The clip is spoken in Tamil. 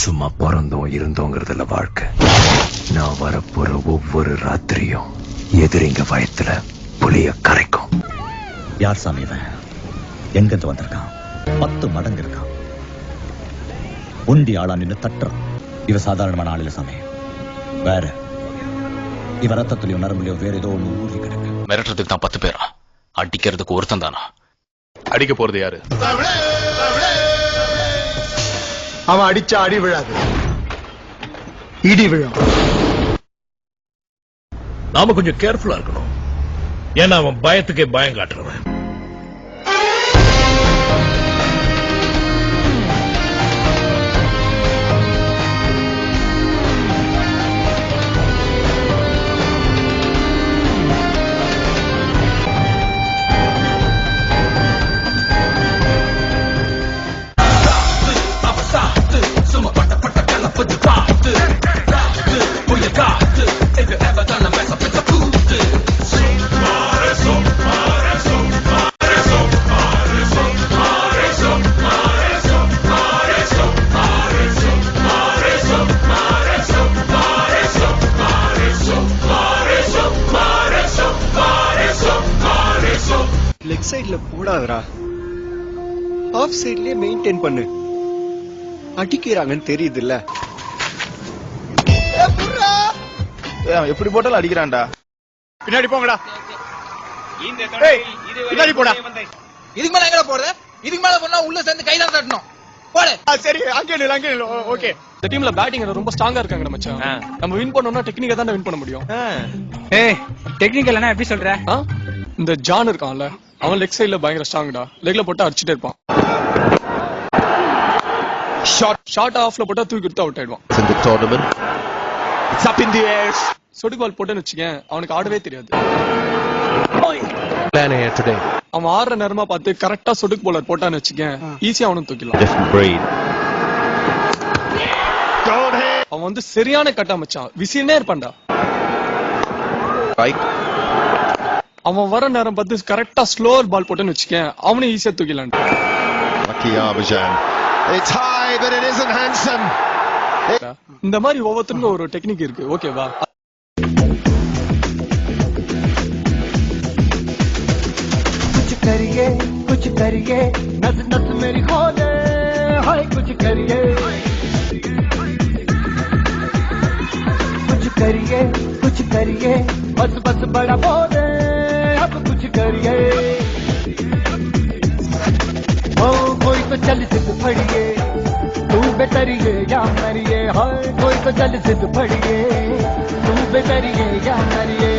சும்மா பிறந்தோம் இருந்தோங்கிறதுல வாழ்க்கை. நான் வரப்போற ஒவ்வொரு ராத்திரியும் எதிரிங்க வயத்துல புளிய கரைக்கும். யார் சாமி இவன்? எங்கிருந்து வந்திருக்கான்? 10 மடங்கு இருக்கான். உண்டி ஆளா நின்று தட்டுறான். இவ சாதாரணமான ஆள் இல்ல சாமி, வேற. இவ ரத்தத்திலையும் நரம்புலையும் வேற ஏதோ ஒண்ணு ஊறி கிடக்கு. மிரட்டுறதுக்கு தான் 10 பேரா? அடிக்கிறதுக்கு ஒருத்தன் தானா? அடிக்க போறது யாரு? அவன் அடிச்சா அடி விழாது, இடி விழும். நாம கொஞ்சம் கேர்ஃபுல்லா இருக்கணும். ஏன்னா அவன் பயத்துக்கே பயம் காட்டுறவன். லெக் சைடுல போடாதடா, ஆஃப் சைட்லயே மெயின்டைன் பண்ணு. அடிக்கிறாங்கன்னு தெரியுது இல்ல? எப்படி போட்டாலும் அடிக்கிறான்டா. பின்னாடி போங்கடா, பின்னாடி போடா. இதுக்கு மேல எங்க போறது? இதுக்கு மேல போனா உள்ள சேர்ந்து கைதான் தட்டணும். போடு. சரி, அங்க நில்லு. ஓகே. இந்த டீம்ல பேட்டிங் ரொம்ப ஸ்ட்ராங்கா இருக்காங்க மச்சான். நம்ம வின் பண்ணனும்னா டெக்னிக்கா தான் வின் பண்ண முடியும். ஏய், டெக்னிக்கல்னா எப்படி சொல்ற? இந்த ஜான் இருக்கான்ல, அவன் லெக் சைடுல பயங்கர ஸ்ட்ராங்டா. லெக்ல போட்டு அடிச்சிட்டே இருப்பான். ஷார்ட் ஆஃப்ல போட்டா தூக்கி எடுத்து அவுட் ஆயிடுவான். In the tournament, it's up in the air. சொடுக்கு பால் போட்டேன்னு வச்சுக்கேன், அவனுக்கு ஆடவே தெரியாது. Plan here today. அவன் ஆடுற நேரமா பார்த்து கரெக்டா சொடுக்கு பாலர் போட்டான்னு வச்சுக்கேன், ஈஸியா அவனும் தூக்கிடலாம். Different breed. அவன் வந்து சரியான கட்டா மச்சான், விசிறனே இருப்பான்டா. Right. அவன் வர நேரம் பார்த்து கரெக்டா ஸ்லோவர் பால் போட்டேன்னு வச்சுக்கேன், அவனே ஈஸியா தூக்கிடலாம். Lucky Arbajan. It's high, but it isn't handsome. இந்த மாதிரி ஒவ்வொருத்தருக்கும் ஒரு டெக்னிக் இருக்கு, ஓகேவா? कुछ करिए नस नस मेरी खोले, हाय कुछ करिए बस बस बड़ा बोले, अब कुछ करिए। ओ कोई तो चल सिद्ध फड़िए, तू बेतरिए या मरिए, हाय कोई तो चल सिद्ध फड़िए, तू बेतरिए या मरिए।